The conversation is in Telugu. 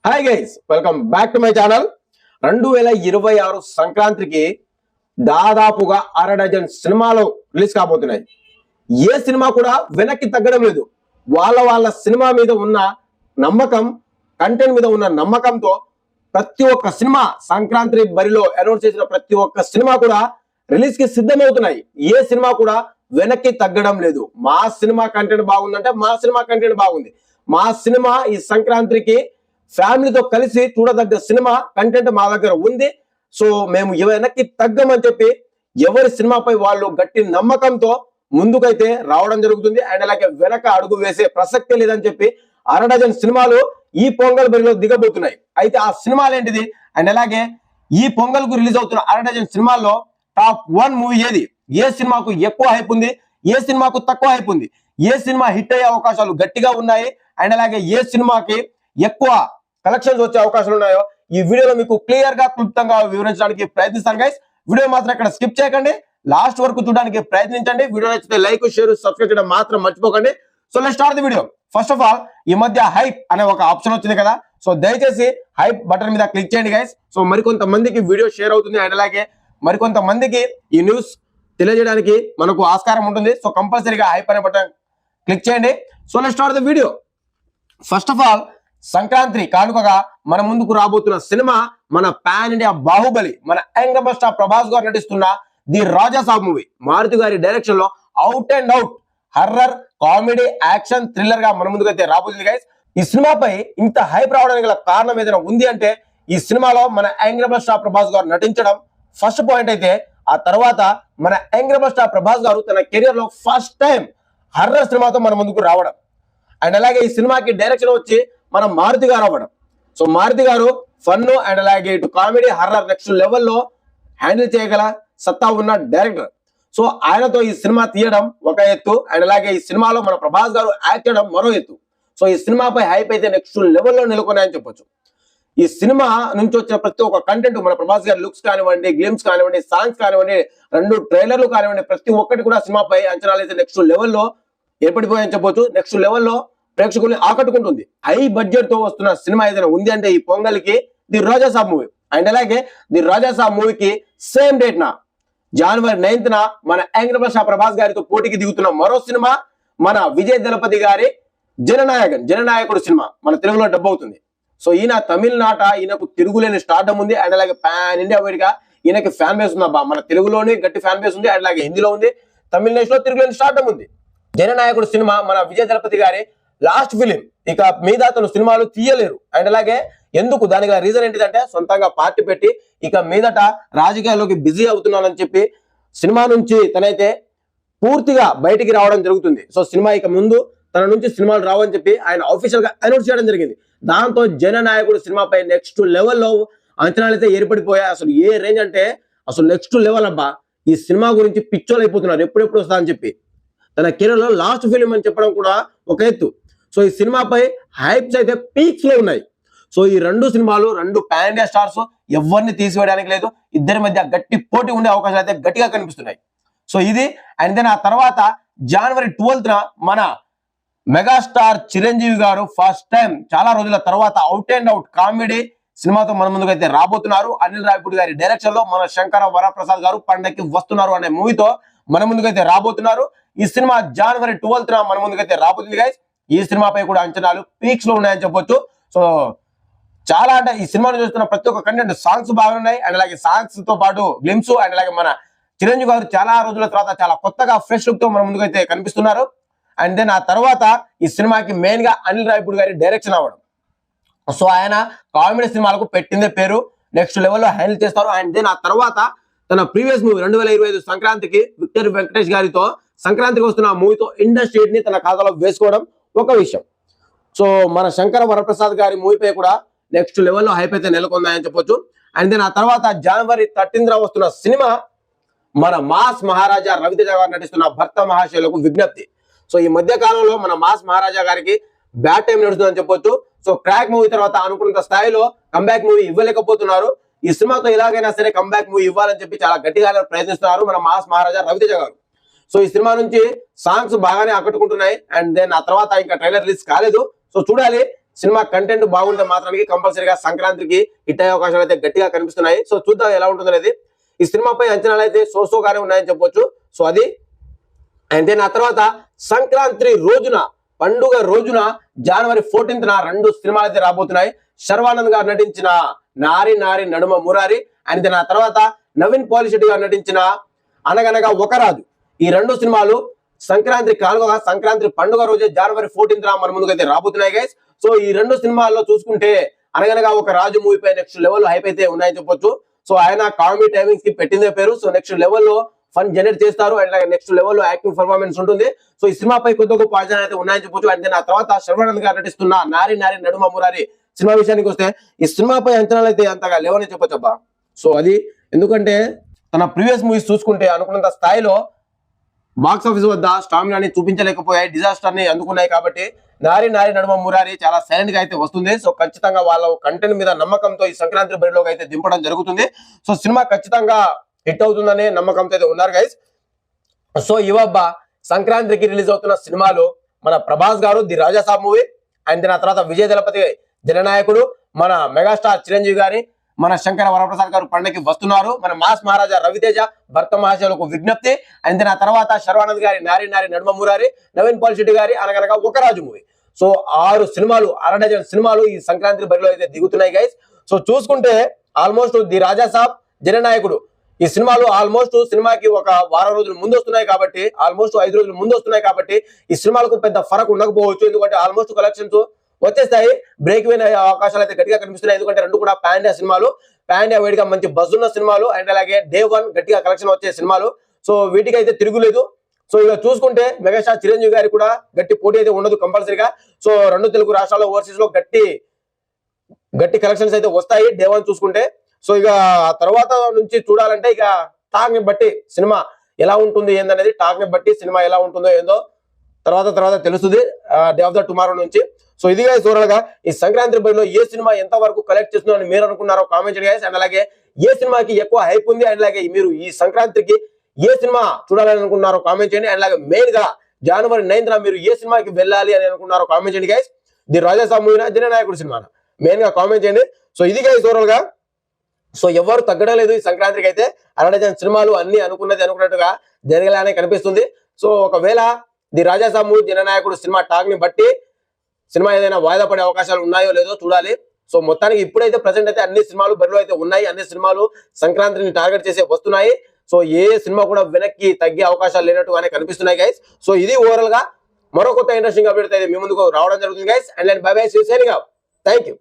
Hi guys, welcome back to my channel. 2026 సంక్రాంతికి దాదాపుగా అరడజన్ సినిమాలు రిలీజ్ కాబోతున్నాయి. ఏ సినిమా కూడా వెనక్కి తగ్గడం లేదు. వాళ్ళ సినిమా మీద ఉన్న నమ్మకం, కంటెంట్ మీద ఉన్న నమ్మకంతో ప్రతి ఒక్క సినిమా సంక్రాంతి బరిలో అనౌన్స్ చేసిన ప్రతి ఒక్క సినిమా కూడా రిలీజ్ కి సిద్ధమవుతున్నాయి. ఏ సినిమా కూడా వెనక్కి తగ్గడం లేదు. మా సినిమా కంటెంట్ బాగుందంటే మా సినిమా కంటెంట్ బాగుంది. మా సినిమా ఈ సంక్రాంతికి ఫ్యామిలీతో కలిసి చూడదగ్గ సినిమా కంటెంట్ మా దగ్గర ఉంది. సో మేము వెనక్కి తగ్గమని చెప్పి ఎవరి సినిమాపై వాళ్ళు గట్టి నమ్మకంతో ముందుకైతే రావడం జరుగుతుంది. అండ్ అలాగే వెనక అడుగు వేసే ప్రసక్తే లేదని చెప్పి అరడజన్ సినిమాలు ఈ పొంగల్ బరిలో దిగబోతున్నాయి. అయితే ఆ సినిమాలు ఏంటిది, అండ్ అలాగే ఈ పొంగల్ కు రిలీజ్ అవుతున్న అరడజన్ సినిమాల్లో టాప్ 1 మూవీ ఏది, ఏ సినిమాకు ఎక్కువ హైప్ ఉంది, ఏ సినిమాకు తక్కువ హైప్ ఉంది, ఏ సినిమా హిట్ అయ్యే అవకాశాలు గట్టిగా ఉన్నాయి, అండ్ అలాగే ఏ సినిమాకి ఎక్కువ కలెక్షన్స్ వచ్చే అవకాశాలు ఉన్నాయో ఈ వీడియోలో మీకు క్లియర్ గా క్లుప్తంగా వివరించడానికి ప్రయత్నిస్తాను గైస్. వీడియో మాత్రం ఇక్కడ స్కిప్ చేయకండి, లాస్ట్ వరకు చూడడానికి ప్రయత్నించండి. వీడియో నచ్చితే లైక్, షేర్, సబ్స్క్రైబ్ చేయడం మాత్రం మర్చిపోకండి. So let's start the video. First of all, ఈ మధ్య హైప్ అనే ఒక ఆప్షన్ వచ్చింది కదా, సో దయచేసి హైప్ బటన్ మీద క్లిక్ చేయండి గైస్. సో మరికొంతమందికి వీడియో షేర్ అవుతుంది, అండ్ అలాగే మరికొంతమందికి ఈ న్యూస్ తెలియజేయడానికి మనకు ఆస్కారం ఉంటుంది. సో కంపల్సరీగా హైప్ అనే బటన్ క్లిక్ చేయండి. So let's start the video. First of all, Sankranti కానుకగా మన ముందుకు రాబోతున్న సినిమా మన పాన్ ఇండియా బాహుబలి, మన యంగ్ రెబల్ స్టార్ ప్రభాస్ గారు నటిస్తున్న ది రాజా సాబ్ మూవీ మారుతి గారి డైరెక్షన్ లో out and out horror, comedy, action, thriller గా మన ముందుకు అయితే రాబోతుంది గైస్. ఈ సినిమాపై ఇంత హైప్ రావడానికి గల కారణం ఏదైనా ఉంది అంటే ఈ సినిమాలో మన యంగ్ రెబల్ స్టార్ ప్రభాస్ గారు నటించడం ఫస్ట్ పాయింట్ అయితే, ఆ తర్వాత మన యంగ్ రెబల్ స్టార్ ప్రభాస్ గారు తన కెరియర్ లో ఫస్ట్ టైం హర్రర్ సినిమాతో మన ముందుకు రావడం, అండ్ అలాగే ఈ సినిమాకి డైరెక్షన్ వచ్చి మన మారుతి గారు అవ్వడం. సో మారుతి గారు ఫన్ అండ్ అలాగే ఇటు కామెడీ, హర్రర్ నెక్స్ట్ లెవెల్లో హ్యాండిల్ చేయగల సత్తా ఉన్న డైరెక్టర్. సో ఆయనతో ఈ సినిమా తీయడం ఒక ఎత్తు, అండ్ అలాగే ఈ సినిమాలో మన ప్రభాస్ గారు యాక్ట్ చేయడం మరో ఎత్తు. సో ఈ సినిమాపై హైప్ అయితే నెక్స్ట్ లెవెల్లో నెలకొన్నాయని చెప్పొచ్చు. ఈ సినిమా నుంచి వచ్చిన ప్రతి ఒక్క కంటెంట్, మన ప్రభాస్ గారి లుక్స్ కానివ్వండి, గ్లిమ్స్ కానివ్వండి, సాంగ్స్ కానివ్వండి, 2 ట్రైలర్లు కానివ్వండి, ప్రతి ఒక్కటి కూడా సినిమాపై అంచనాలు అయితే నెక్స్ట్ లెవెల్లో ఏర్పడిపోయాయని చెప్పొచ్చు. నెక్స్ట్ లెవెల్లో ప్రేక్షకుల్ని ఆకట్టుకుంటుంది. హై బడ్జెట్ తో వస్తున్న సినిమా ఏదైనా ఉంది అంటే ఈ పొంగల్కి the Raja Saab movie. And అలాగే ది రాజా సాబ్ మూవీకి సేమ్ డేట్ నా జనవరి 9th మన యంగ్ రెబల్ స్టార్ ప్రభాస్ గారితో పోటీకి దిగుతున్న మరో సినిమా మన విజయ్ దళపతి గారి జననాయకుడు సినిమా మన తెలుగులో డబ్ అవుతుంది. సో ఈయన తమిళనాట, ఈయనకు తిరుగులేని స్టార్డమ్ ఉంది, అండ్ అలాగే పాన్ ఇండియా వైడ్ గా ఈయనకి ఫ్యాన్ బేస్ ఉందా. మన తెలుగులోనే గట్టి ఫ్యాన్ బేస్ ఉంది, అండ్ అలాగే హిందీలో ఉంది, తమిళనాడు లో తిరుగులేని స్టార్డమ్ ఉంది. జననాయకుడు సినిమా మన విజయ్ దళపతి గారి లాస్ట్ ఫిలిం. ఇక మీద అతను సినిమాలు తీయలేరు, అండ్ అలాగే ఎందుకు, దానికి రీజన్ ఏంటిదంటే సొంతంగా పార్టీ పెట్టి ఇక మీదట రాజకీయాల్లోకి బిజీ అవుతున్నానని చెప్పి సినిమా నుంచి తనైతే పూర్తిగా బయటికి రావడం జరుగుతుంది. సో సినిమా ఇక ముందు తన నుంచి సినిమాలు రావని చెప్పి ఆయన ఆఫీషియల్ గా అనౌన్స్ చేయడం జరిగింది. దాంతో జననాయకుడు సినిమాపై నెక్స్ట్ లెవెల్లో అంచనాలు అయితే ఏర్పడిపోయాయి. అసలు ఏ రేంజ్ అంటే అసలు నెక్స్ట్ లెవెల్ అబ్బా. ఈ సినిమా గురించి పిచ్చోలు అయిపోతున్నారు, ఎప్పుడెప్పుడు వస్తా అని చెప్పి. తన కెరీర్ లో లాస్ట్ ఫిలిం అని చెప్పడం కూడా ఒక ఎత్తు. సో ఈ సినిమాపై హైప్స్ అయితే పీక్స్ లో ఉన్నాయి. సో ఈ 2 సినిమాలు 2 పాన్ ఇండియా స్టార్స్, ఎవరిని తీసివేయడానికి లేదు. ఇద్దరి మధ్య గట్టి పోటీ ఉండే అవకాశాలు అయితే గట్టిగా కనిపిస్తున్నాయి. సో ఇది, అండ్ దెన్ ఆ తర్వాత జనవరి 12th మన మెగాస్టార్ చిరంజీవి గారు ఫస్ట్ టైం చాలా రోజుల తర్వాత అవుట్ అండ్ అవుట్ కామెడీ సినిమాతో మన ముందుకు అయితే రాబోతున్నారు. అనిల్ రావిపూడి గారి డైరెక్షన్ లో మన శంకర వరప్రసాద్ గారు పండక్కి వస్తున్నారు అనే మూవీతో మన ముందుకైతే రాబోతున్నారు. ఈ సినిమా జనవరి 12th మన ముందుకైతే రాబోతుంది గైస్. ఈ సినిమాపై కూడా అంచనాలు పీక్స్ లో ఉన్నాయని చెప్పొచ్చు. సో చాలా అంటే ఈ సినిమాను చూస్తున్న ప్రతి ఒక్క కంటెంట్, సాంగ్స్ బాగున్నాయి, అండ్ అలాగే సాంగ్స్ తో పాటు గ్లిమ్స్, అండ్ అలాగే మన చిరంజీవి గారు చాలా రోజుల తర్వాత చాలా కొత్తగా ఫ్రెష్ లుక్ తో మన ముందుకైతే కనిపిస్తున్నారు. అండ్ దెన్ ఆ తర్వాత ఈ సినిమాకి మెయిన్ గా అనిల్ రావిపూడి గారి డైరెక్షన్ అవ్వడం. సో ఆయన కామెడీ సినిమాలకు పెట్టిందే పేరు, నెక్స్ట్ లెవెల్లో హ్యాండిల్ చేస్తారు. అండ్ దెన్ ఆ తర్వాత తన ప్రీవియస్ మూవీ 2025 సంక్రాంతికి విక్టర్ వెంకటేష్ గారితో సంక్రాంతికి వస్తున్న మూవీతో ఇండస్ట్రీ ని తన ఖాతాలో వేసుకోవడం ఒక విషయం. సో మన శంకర వరప్రసాద్ గారి మూవీపై కూడా నెక్స్ట్ లెవెల్లో హైప్ అయితే నెలకొందాయని చెప్పొచ్చు. అండ్ దెన్ ఆ తర్వాత జనవరి 13th వస్తున్న సినిమా మన మాస్ మహారాజా రవితేజ గారు నటిస్తున్న భర్త మహాశయులకు విజ్ఞప్తి. సో ఈ మధ్య కాలంలో మన మాస్ మహారాజా గారికి బ్యాడ్ టైం నడుస్తుందని చెప్పొచ్చు. సో క్రాక్ మూవీ తర్వాత అనుకున్న స్థాయిలో కంబ్యాక్ మూవీ ఇవ్వలేకపోతున్నారు. ఈ సినిమాతో ఎలాగైనా సరే కంబ్యాక్ మూవీ ఇవ్వాలని చెప్పి చాలా గట్టిగా ప్రయత్నిస్తున్నారు మన మాస్ మహారాజా రవితేజ గారు. సో ఈ సినిమా నుంచి సాంగ్స్ బాగానే ఆకట్టుకుంటున్నాయి, అండ్ దెన్ ఆ తర్వాత ఇంకా ట్రైలర్ రిలీజ్ కాలేదు. సో చూడాలి సినిమా కంటెంట్ బాగుంటే మాత్రానికి కంపల్సరీగా సంక్రాంతికి హిట్ అయ్యే అవకాశాలు అయితే గట్టిగా కనిపిస్తున్నాయి. సో చూద్దాం ఎలా ఉంటుంది అనేది. ఈ సినిమాపై అంచనాలు అయితే సోగానే ఉన్నాయని చెప్పొచ్చు. సో అది అంటే ఆ తర్వాత సంక్రాంతి రోజున పండుగ రోజున జనవరి 14th రెండు సినిమాలు అయితే రాబోతున్నాయి. శర్వానంద్ గారు నటించిన నారి నారి నడుమ మురారి అండ్ ఆ తర్వాత నవీన్ పాలిశెట్టి గారు నటించిన అనగనగా ఒక రాజు. ఈ రెండు సినిమాలు సంక్రాంతి కానుకగా సంక్రాంతి పండుగ రోజే జనవరి 14th మన ముందుకు అయితే రాబోతున్నాయి గైస్. సో ఈ రెండు సినిమాల్లో చూసుకుంటే అనగనగా ఒక రాజు మూవీ పై నెక్స్ట్ లెవెల్ హైప్ అయితే ఉన్నాయని చెప్పొచ్చు. సో ఆయన కామెడీ టైమింగ్స్ కి పెట్టిందే పేరు. సో నెక్స్ట్ లెవెల్లో ఫన్ జనరేట్ చేస్తారు అండ్ నెక్స్ట్ లెవెల్లో యాక్టింగ్ పర్ఫార్మెన్స్ ఉంటుంది. సో ఈ సినిమాపై కొద్ది గొప్ప అంచనా అయితే ఉన్నాయని చెప్పొచ్చు. అండ్ ఆ తర్వాత శర్వానంద్ గారు నటిస్తున్న నారి నారి నడుమ మురారి సినిమా విషయానికి వస్తే ఈ సినిమాపై అంచనాలు అయితే అంతగా లేవని చెప్పొచ్చు అబ్బా. సో అది ఎందుకంటే తన ప్రీవియస్ మూవీస్ చూసుకుంటే అనుకున్నంత స్థాయిలో బాక్స్ ఆఫీస్ వద్ద స్టామినాని చూపించలేకపోయాయి, డిజాస్టర్ ని అందుకున్నాయి. కాబట్టి నారి నారి నడుమ మురారి చాలా సైలెంట్ గా అయితే వస్తుంది. సో ఖచ్చితంగా వాళ్ళ కంటెంట్ మీద నమ్మకంతో ఈ సంక్రాంతి బరిలోకి అయితే దింపడం జరుగుతుంది. సో సినిమా ఖచ్చితంగా హిట్ అవుతుందనే నమ్మకంతో అయితే ఉన్నారు గైస్. సో ఇవబ్బా సంక్రాంతికి రిలీజ్ అవుతున్న సినిమాలు మన ప్రభాస్ గారు ది రాజాసాబ్ మూవీ అండ్ ఆ తర్వాత విజయ్ దళపతి జననాయకుడు, మన మెగాస్టార్ చిరంజీవి గారి, మన శంకర వరప్రసాద్ గారు పండగకి వస్తున్నారు, మన మాస్ మహారాజా రవితేజ భర్త మహాశయులకు విజ్ఞప్తి అండ్ ఆ తర్వాత శర్వానంద్ గారి నారి నారి నడుమ మురారి, నవీన్ పాలిశెట్టి గారి అనగనగా ఒక రాజు మూవీ. సో 6 సినిమాలు, 6 సినిమాలు ఈ సంక్రాంతి బరిలో అయితే దిగుతున్నాయి గైస్. సో చూసుకుంటే ఆల్మోస్ట్ ది రాజాసాబ్, జననాయకుడు ఈ సినిమాలు ఆల్మోస్ట్ సినిమాకి ఒక వారం రోజులు ముందు వస్తున్నాయి కాబట్టి, ఆల్మోస్ట్ 5 రోజులు ముందు వస్తున్నాయి కాబట్టి ఈ సినిమాలకు పెద్ద ఫరక్ ఉండకపోవచ్చు. ఎందుకంటే ఆల్మోస్ట్ కలెక్షన్స్ వచ్చేస్తాయి, బ్రేక్ అయిన అవకాశాలు అయితే గట్టిగా కనిపిస్తున్నాయి. ఎందుకంటే రెండు కూడా పాన్ ఇండియా సినిమాలు, పాన్ ఇండియా వేడిగా మంచి బజ్ ఉన్న సినిమాలు అండ్ అలాగే డే 1 గట్టిగా కలెక్షన్ వచ్చే సినిమాలు. సో వీటికి అయితే తిరుగులేదు. సో ఇక చూసుకుంటే మెగాస్టార్ చిరంజీవి గారికి కూడా గట్టి పోటీ అయితే ఉండదు కంపల్సరీగా. సో రెండు తెలుగు రాష్ట్రాల్లో ఓవర్సీస్ లో గట్టి కలెక్షన్స్ అయితే వస్తాయి డే 1 చూసుకుంటే. సో ఇక తర్వాత నుంచి చూడాలంటే ఇక టాక్ ని బట్టి సినిమా ఎలా ఉంటుంది ఏందనేది, టాక్ ని బట్టి సినిమా ఎలా ఉంటుందో ఏందో తర్వాత తెలుస్తుంది డే ఆఫ్ ద టుమారో నుంచి. సో ఇదిగా ఓవరాల్ గా ఈ సంక్రాంతి బరిలో ఏ సినిమా ఎంత వరకు కలెక్ట్ చేస్తుందని మీరు అనుకున్నారో కామెంట్ చేయండి గైస్. అండ్ అలాగే ఏ సినిమాకి ఎక్కువ హైప్ ఉంది అండ్ అలాగే మీరు ఈ సంక్రాంతికి ఏ సినిమా చూడాలని అనుకున్నారో కామెంట్ చేయండి. అండ్ అలాగే మెయిన్ గా జనవరి 9th మీరు ఏ సినిమాకి వెళ్ళాలి అని అనుకున్నారో కామెంట్ చేయండి గైస్. ది రాజాసాబ్ మూవీనా జననాయకుడు సినిమా మెయిన్ గా కామెంట్ చేయండి. సో ఇది గైస్ ఓవరాల్ గా. సో ఎవరు తగ్గడం లేదు ఈ సంక్రాంతికి అయితే. 6 సినిమాలు అన్ని అనుకున్నట్టుగా జరగలానే కనిపిస్తుంది. సో ఒకవేళ the Rajasaab movie, Jananayakudu cinema talk ని బట్టి సినిమా ఏదైనా వాయిదా పడే అవకాశాలు ఉన్నాయో లేదో చూడాలి. సో మొత్తానికి ఇప్పుడైతే ప్రెసెంట్ అయితే అన్ని సినిమాలు బరిలో అయితే ఉన్నాయి, అన్ని సినిమాలు సంక్రాంతిని టార్గెట్ చేసే వస్తున్నాయి. సో ఏ సినిమా కూడా వెనక్కి తగ్గే అవకాశాలు లేనట్టుగానే కనిపిస్తున్నాయి గైస్. సో ఇది ఓవరాల్ గా మరో కొత్త ఇంట్రెస్టింగ్ అప్డేట్ అయితే మీ ముందుకు రావడం జరుగుతుంది guys. And bye bye, see you signing off. Thank you.